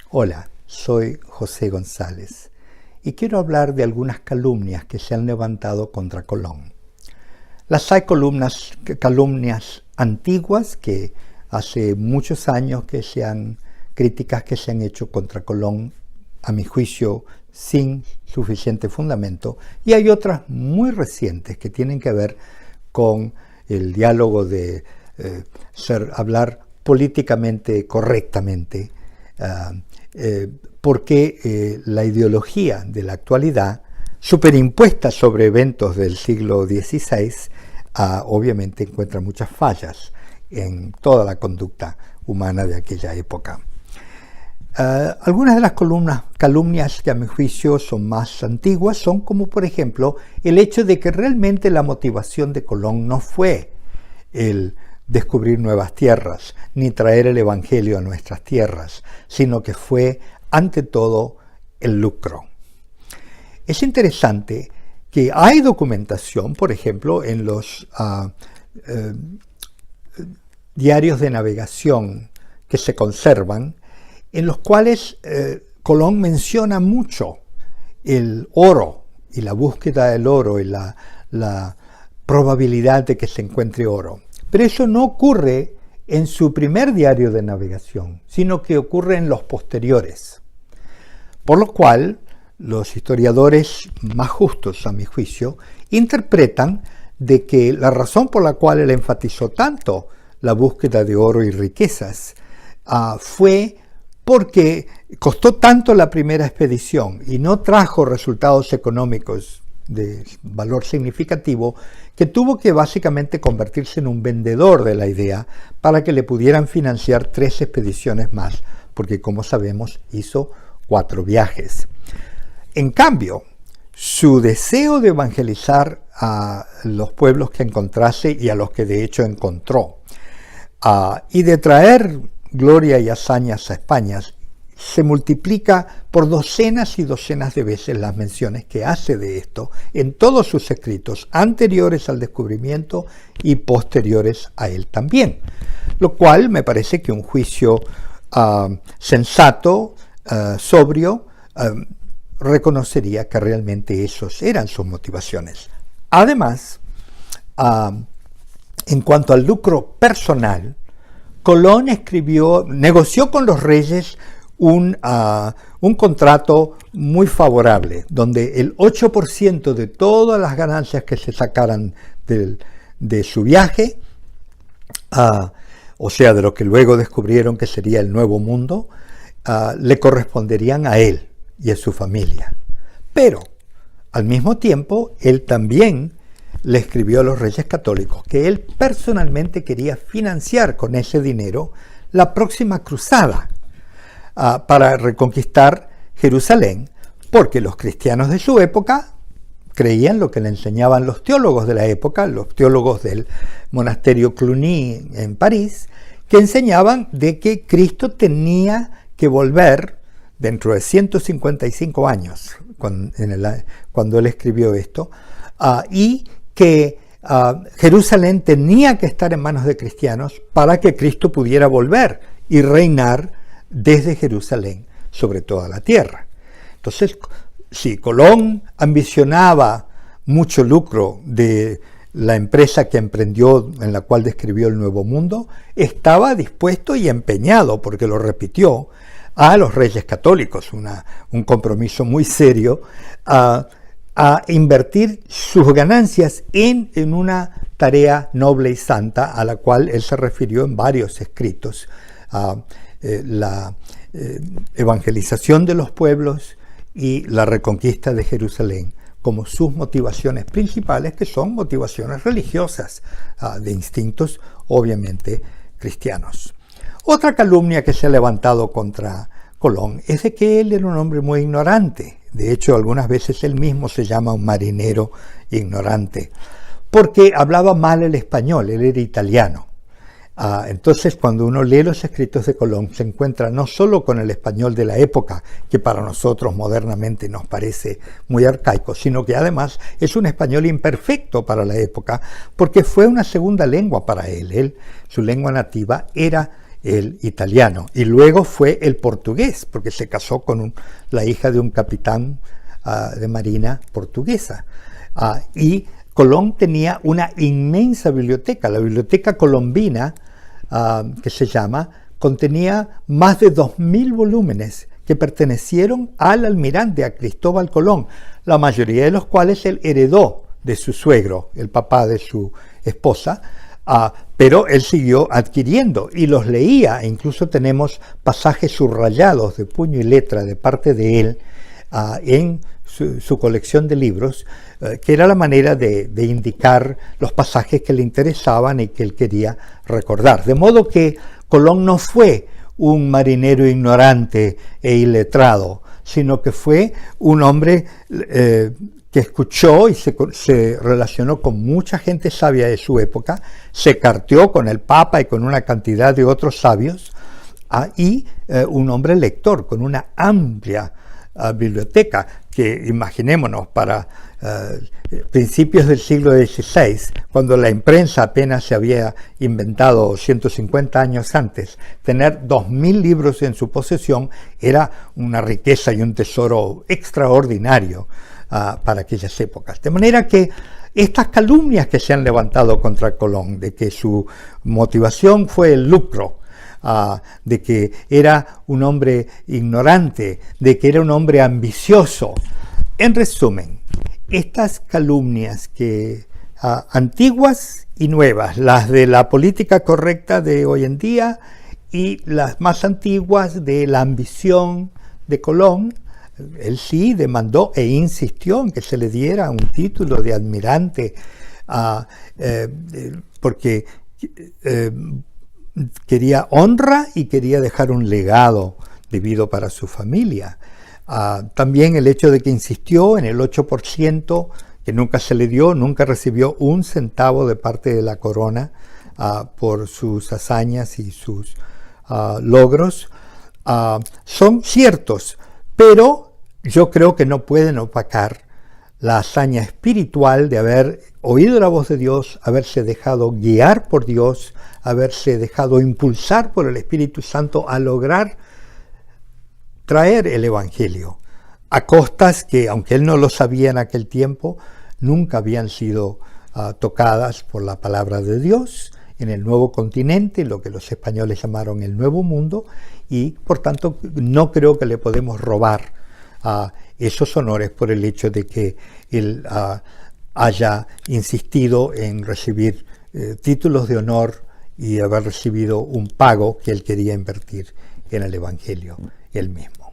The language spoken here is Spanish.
Hola, soy José González y quiero hablar de algunas calumnias que se han levantado contra Colón. Hay calumnias antiguas que hace muchos años críticas que se han hecho contra Colón, a mi juicio sin suficiente fundamento, y hay otras muy recientes que tienen que ver con el diálogo de hablar políticamente correctamente, porque la ideología de la actualidad, superimpuesta sobre eventos del siglo XVI, obviamente encuentra muchas fallas en toda la conducta humana de aquella época. Algunas de las calumnias que a mi juicio son más antiguas son como, por ejemplo, el hecho de que realmente la motivación de Colón no fue el descubrir nuevas tierras, ni traer el Evangelio a nuestras tierras, sino que fue, ante todo, el lucro. Es interesante que hay documentación, por ejemplo, en los diarios de navegación que se conservan, en los cuales Colón menciona mucho el oro y la búsqueda del oro y la probabilidad de que se encuentre oro. Pero eso no ocurre en su primer diario de navegación, sino que ocurre en los posteriores. Por lo cual, los historiadores más justos, a mi juicio, interpretan de que la razón por la cual él enfatizó tanto la búsqueda de oro y riquezas fue porque costó tanto la primera expedición y no trajo resultados económicos de valor significativo, que tuvo que básicamente convertirse en un vendedor de la idea para que le pudieran financiar 3 expediciones más, porque como sabemos hizo 4 viajes. En cambio, su deseo de evangelizar a los pueblos que encontrase y a los que de hecho encontró, y de traer gloria y hazañas a España, se multiplica por docenas y docenas de veces las menciones que hace de esto en todos sus escritos anteriores al descubrimiento y posteriores a él también, lo cual me parece que un juicio sensato, sobrio, reconocería que realmente esos eran sus motivaciones. Además, en cuanto al lucro personal, Colón negoció con los reyes un contrato muy favorable, donde el 8% de todas las ganancias que se sacaran de su viaje, o sea, de lo que luego descubrieron que sería el Nuevo Mundo, le corresponderían a él y a su familia. Pero, al mismo tiempo, él también le escribió a los reyes católicos que él personalmente quería financiar con ese dinero la próxima cruzada para reconquistar Jerusalén, porque los cristianos de su época creían lo que le enseñaban los teólogos de la época, los teólogos del monasterio Cluny en París, que enseñaban de que Cristo tenía que volver dentro de 155 años, cuando él escribió esto, y que Jerusalén tenía que estar en manos de cristianos para que Cristo pudiera volver y reinar desde Jerusalén sobre toda la tierra. Entonces, si Colón ambicionaba mucho lucro de la empresa que emprendió, en la cual describió el Nuevo Mundo, estaba dispuesto y empeñado, porque lo repitió, a los reyes católicos, un compromiso muy serio, a invertir sus ganancias en una tarea noble y santa, a la cual él se refirió en varios escritos. La evangelización de los pueblos y la reconquista de Jerusalén como sus motivaciones principales, que son motivaciones religiosas, de instintos obviamente cristianos. Otra calumnia que se ha levantado contra Colón es de que él era un hombre muy ignorante. De hecho, algunas veces él mismo se llama un marinero ignorante, porque hablaba mal el español, él era italiano. Entonces, cuando uno lee los escritos de Colón, se encuentra no solo con el español de la época, que para nosotros modernamente nos parece muy arcaico, sino que además es un español imperfecto para la época, porque fue una segunda lengua para él. Su lengua nativa era el italiano. Y luego fue el portugués, porque se casó con la hija de un capitán de marina portuguesa. Y Colón tenía una inmensa biblioteca. La biblioteca colombina, que se llama, contenía más de 2000 volúmenes que pertenecieron al almirante, a Cristóbal Colón, la mayoría de los cuales él heredó de su suegro, el papá de su esposa, pero él siguió adquiriendo y los leía. Incluso tenemos pasajes subrayados de puño y letra de parte de él en su colección de libros, que era la manera de indicar los pasajes que le interesaban y que él quería recordar. De modo que Colón no fue un marinero ignorante e iletrado, sino que fue un hombre que escuchó y se relacionó con mucha gente sabia de su época, se carteó con el Papa y con una cantidad de otros sabios, y un hombre lector con una amplia biblioteca que, imaginémonos, para principios del siglo XVI, cuando la imprensa apenas se había inventado 150 años antes, tener 2000 libros en su posesión era una riqueza y un tesoro extraordinario para aquellas épocas. De manera que estas calumnias que se han levantado contra Colón, de que su motivación fue el lucro, de que era un hombre ignorante, de que era un hombre ambicioso. En resumen, estas calumnias antiguas y nuevas, las de la política correcta de hoy en día y las más antiguas de la ambición de Colón, él sí demandó e insistió en que se le diera un título de almirante, porque quería honra y quería dejar un legado debido para su familia. También el hecho de que insistió en el 8%, que nunca se le dio, nunca recibió un centavo de parte de la corona por sus hazañas y sus logros, son ciertos, pero yo creo que no pueden opacar la hazaña espiritual de haber oído la voz de Dios, haberse dejado guiar por Dios, haberse dejado impulsar por el Espíritu Santo a lograr traer el Evangelio a costas que, aunque él no lo sabía en aquel tiempo, nunca habían sido tocadas por la palabra de Dios en el nuevo continente, lo que los españoles llamaron el Nuevo Mundo, y por tanto no creo que le podemos robar esos honores por el hecho de que él haya insistido en recibir títulos de honor y haber recibido un pago que él quería invertir en el Evangelio él mismo.